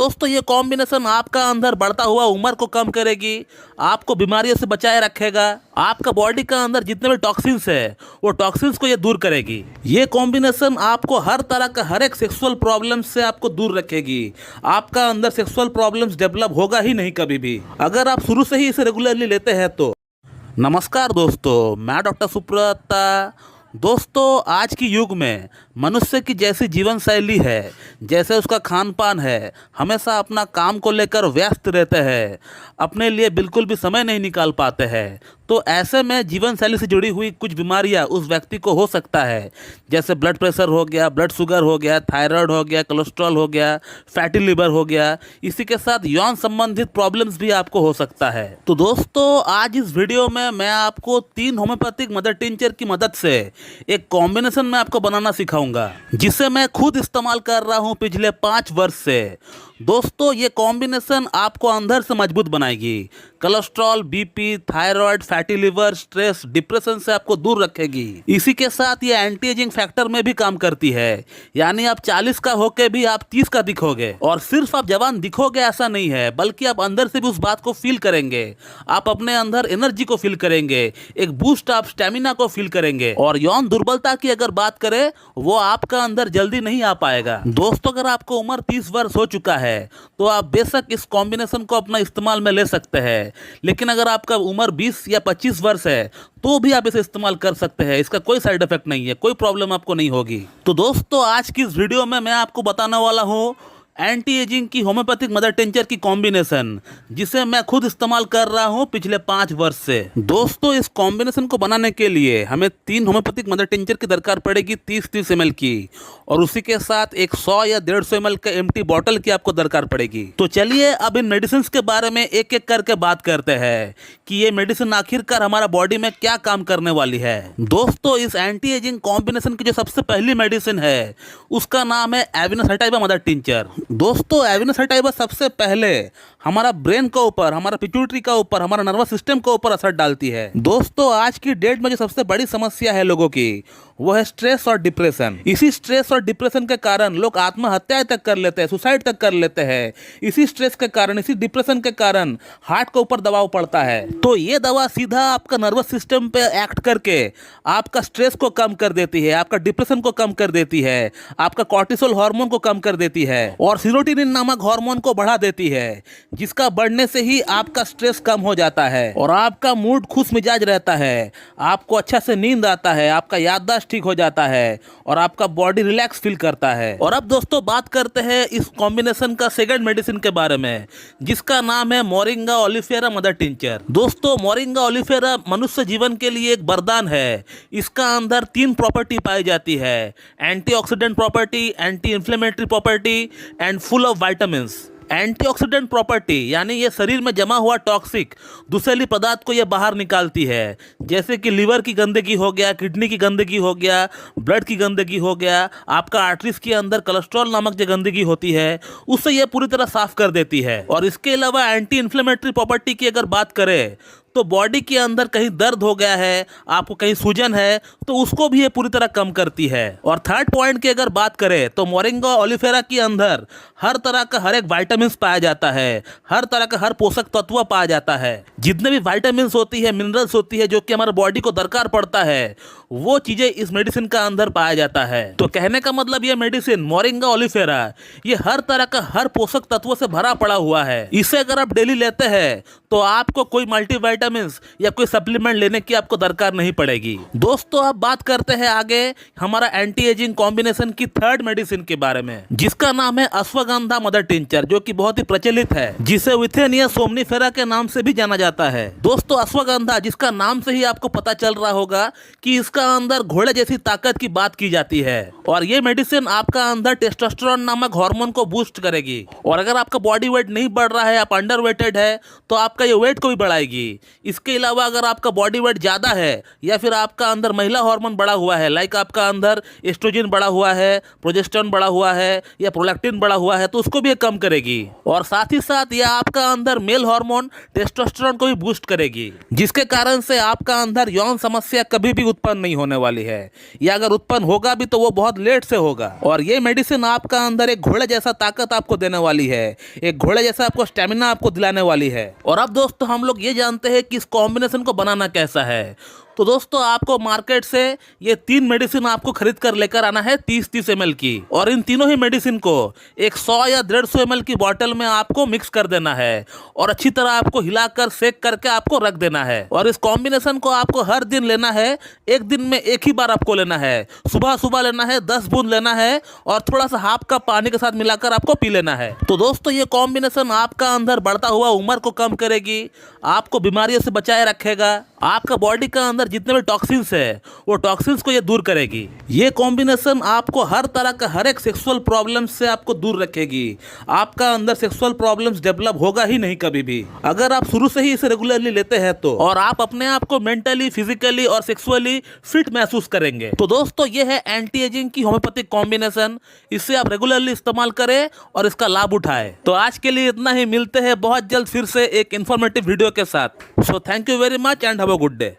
दोस्तों ये कॉम्बिनेशन आपका अंदर बढ़ता हुआ उम्र को कम करेगी, आपको बीमारियों से बचाए रखेगा, आपका बॉडी का अंदर जितने भी टॉक्सिन्स है वो टॉक्सिन्स को ये दूर करेगी। ये कॉम्बिनेशन आपको हर तरह का हर एक सेक्सुअल प्रॉब्लम से आपको दूर रखेगी। आपका अंदर सेक्सुअल प्रॉब्लम्स डेवलप होगा ही नहीं कभी भी, अगर आप शुरू से ही इसे रेगुलरली लेते हैं तो। नमस्कार दोस्तों, मैं डॉक्टर सुब्रता। दोस्तों आज की युग में मनुष्य की जैसी जीवन शैली है, जैसे उसका खान पान है, हमेशा अपना काम को लेकर व्यस्त रहते हैं, अपने लिए बिल्कुल भी समय नहीं निकाल पाते हैं। तो ऐसे में जीवन शैली से जुड़ी हुई कुछ बीमारियां उस व्यक्ति को हो सकता है, जैसे ब्लड प्रेशर हो गया, ब्लड शुगर हो गया, थायराइड हो गया, कोलेस्ट्रॉल हो गया, फैटी लिवर हो गया। इसी के साथ यौन संबंधित प्रॉब्लम्स भी आपको हो सकता है। तो दोस्तों आज इस वीडियो में मैं आपको 3 होम्योपैथिक मदर टिंचर की मदद से एक कॉम्बिनेशन में आपको बनाना सिखाऊंगा, जिसे मैं खुद इस्तेमाल कर रहा हूं पिछले 5 वर्ष से। दोस्तों ये कॉम्बिनेशन आपको अंदर से मजबूत बनाएगी, cholesterol, BP, thyroid, fatty liver, stress, depression से आपको दूर रखेगी। इसी के साथ ये एंटी एजिंग फैक्टर में भी काम करती है, यानी आप 40 का होके भी आप 30 का दिखोगे। और सिर्फ आप जवान दिखोगे ऐसा नहीं है, बल्कि आप अंदर से भी उस बात को फील करेंगे। आप अपने अंदर एनर्जी को फील करेंगे, एक बूस्ट आप स्टेमिना को फील करेंगे। और यौन दुर्बलता की अगर बात करें, वो आपका अंदर जल्दी नहीं आ पाएगा। दोस्तों अगर आपको उम्र 30 वर्ष हो चुका है तो आप बेशक इस कॉम्बिनेशन को अपना इस्तेमाल में ले सकते हैं, लेकिन अगर आपका उम्र 20 या 25 वर्ष है तो भी आप इसे इस्तेमाल कर सकते हैं। इसका कोई साइड इफेक्ट नहीं है, कोई प्रॉब्लम आपको नहीं होगी। तो दोस्तों आज की इस वीडियो में मैं आपको बताने वाला हूँ एंटी एजिंग की होम्योपैथिक मदर टिंचर की कॉम्बिनेशन, जिसे मैं खुद इस्तेमाल कर रहा हूं पिछले 5 वर्ष से। दोस्तों इस कॉम्बिनेशन को बनाने के लिए हमें 3 होम्योपैथिक मदर टिंचर की दरकार पड़ेगी 30-30 ml की, और उसी के साथ एक 100 या 150 ml का एम्प्टी बॉटल की आपको दरकार पड़ेगी। तो चलिए अब इन मेडिसिन के बारे में एक एक करके बात करते हैं कि ये मेडिसिन आखिरकार हमारा बॉडी में क्या काम करने वाली है। दोस्तों इस एंटी एजिंग कॉम्बिनेशन की जो सबसे पहली मेडिसिन है उसका नाम है एविनस सैटाइवा मदर टिंचर। दोस्तों एविनस सैटाइवा सबसे पहले हमारा ब्रेन के ऊपर, हमारा पिट्यूटरी का ऊपर, हमारा नर्वस सिस्टम के ऊपर असर डालती है। दोस्तों आज की डेट में जो सबसे बड़ी समस्या है लोगों की, वो है स्ट्रेस और डिप्रेशन। इसी स्ट्रेस और डिप्रेशन के कारण लोग आत्महत्या तक कर लेते हैं, सुसाइड तक कर लेते हैं। इसी स्ट्रेस के कारण, इसी डिप्रेशन के कारण हार्ट के ऊपर दबाव पड़ता है। तो ये दवा सीधा आपका नर्वस सिस्टम पे एक्ट करके आपका स्ट्रेस को कम कर देती है, आपका डिप्रेशन को कम कर देती है, आपका कॉर्टिसोल हार्मोन को कम कर देती है और सेरोटोनिन नामक हार्मोन को बढ़ा देती है, जिसका बढ़ने से ही आपका स्ट्रेस कम हो जाता है और आपका मूड खुश मिजाज रहता है, आपको अच्छा से नींद आता है, आपका याददाश्त ठीक हो जाता है और आपका बॉडी रिलैक्स फील करता है। और अब दोस्तों बात करते हैं इस कॉम्बिनेशन का सेकंड मेडिसिन के बारे में, जिसका नाम है मोरिंगा ओलिफेरा मदर टिंचर। दोस्तों मोरिंगा ओलिफेरा मनुष्य जीवन के लिए एक वरदान है। इसका अंदर 3 प्रॉपर्टी पाई जाती है, antioxidant property, anti inflammatory property and full of vitamins. Antioxidant property यानी ये शरीर में जमा हुआ टॉक्सिक दुशीली पदार्थ को ये बाहर निकालती है, जैसे कि लीवर की गंदगी हो गया, किडनी की गंदगी हो गया, ब्लड की गंदगी हो गया, आपका आर्टरीज के अंदर कोलेस्ट्रॉल नामक जो गंदगी होती है उससे ये पूरी तरह साफ कर देती है। और इसके अलावा एंटी इन्फ्लेमेटरी प्रॉपर्टी की अगर बात करें तो बॉडी के अंदर कहीं दर्द हो गया है, आपको कहीं सूजन है, तो उसको भी ये पूरी तरह कम करती है। और थर्ड पॉइंट की अगर बात करें तो मोरिंगा ओलिफेरा के अंदर हर तरह का हर एक विटामिन्स पाया जाता है, हर तरह का हर पोषक तत्व पाया जाता है। जितने भी विटामिन्स होती है, मिनरल्स होती है जो कि हमारे बॉडी को दरकार पड़ता है, वो चीजें इस मेडिसिन का अंदर पाया जाता है। तो कहने का मतलब ये मेडिसिन मोरिंगा ओलिफेरा ये हर तरह का हर पोषक तत्व से भरा पड़ा हुआ है। इसे अगर आप डेली लेते हैं तो आपको कोई मल्टीविटामिन्स या कोई सप्लीमेंट लेने की आपको दरकार नहीं पड़ेगी। दोस्तों अब बात करते हैं आगे हमारा एंटी एजिंग कॉम्बिनेशन की थर्ड मेडिसिन के बारे में, जिसका नाम है अश्वगंधा मदर टिंचर, जो कि बहुत ही प्रचलित है, जिसे विथेनिया सोमनीफेरा के नाम से भी जाना जाता है। दोस्तों अश्वगंधा, जिसका नाम से ही आपको पता चल रहा होगा कि इसका अंदर घोड़े जैसी ताकत की बात की जाती है, और ये मेडिसिन आपका अंदर टेस्टोस्टेरोन नामक हार्मोन को बूस्ट करेगी। और अगर आपका बॉडी वेट नहीं बढ़ रहा है, आप अंडर वेटेड है, तो आपका ये वेट को भी बढ़ाएगी। इसके अलावा अगर आपका बॉडी वेट ज़्यादा है या फिर आपका अंदर महिला हार्मोन बढ़ा हुआ है, लाइक आपका अंदर एस्ट्रोजन बढ़ा हुआ है, प्रोजेस्टेरोन बढ़ा हुआ है या प्रोलैक्टिन बढ़ा हुआ है, तो उसको भी ये कम करेगी। और साथ ही साथ यह आपका अंदर मेल हार्मोन टेस्टोस्टेरोन को भी बूस्ट करेगी, जिसके कारण से आपका अंदर यौन समस्या कभी भी उत्पन्न नहीं होने वाली है, या अगर उत्पन्न होगा भी तो वो बहुत लेट से होगा। और ये मेडिसिन आपका अंदर एक घोड़े जैसा ताकत आपको देने वाली है, एक घोड़े जैसा आपको स्टेमिना आपको दिलाने वाली है। और अब दोस्तों हम लोग ये जानते हैं कि इस कॉम्बिनेशन को बनाना कैसा है। तो दोस्तों आपको मार्केट से ये 3 मेडिसिन आपको खरीद कर लेकर आना है 30-30 ml की, और इन तीनों ही मेडिसिन को एक 100 या 150 ml की बॉटल में आपको मिक्स कर देना है और अच्छी तरह आपको हिलाकर सेक करके आपको रख देना है। और इस कॉम्बिनेशन को आपको हर दिन लेना है, एक दिन में एक ही बार आपको लेना है। सुबह सुबह लेना है, 10 बूंद लेना है और थोड़ा सा हाफ कप पानी के साथ मिलाकर आपको पी लेना है। तो दोस्तों ये कॉम्बिनेशन आपका अंदर बढ़ता हुआ उम्र को कम करेगी, आपको बीमारियों से बचाए रखेगा, आपका बॉडी का अंदर जितने भी टॉक्सिन्स है वो टॉक्सिन्स को ये दूर करेगी। ये कॉम्बिनेशन आपको हर तरह का हर एक सेक्सुअल प्रॉब्लम्स से आपको दूर रखेगी। आपका अंदर सेक्सुअल प्रॉब्लम्स डेवलप होगा ही नहीं कभी भी, अगर आप शुरू से ही इसे रेगुलरली लेते हैं तो। और आप अपने आप को मेंटली, फिजिकली और सेक्सुअली फिट महसूस करेंगे। तो दोस्तों ये है एंटी एजिंग की होम्योपैथिक कॉम्बिनेशन, इसे आप रेगुलरली इस्तेमाल करें और इसका लाभ उठाएं। तो आज के लिए इतना ही, मिलते हैं बहुत जल्द फिर से एक इंफॉर्मेटिव वीडियो के साथ। So thank you very much and have a good day.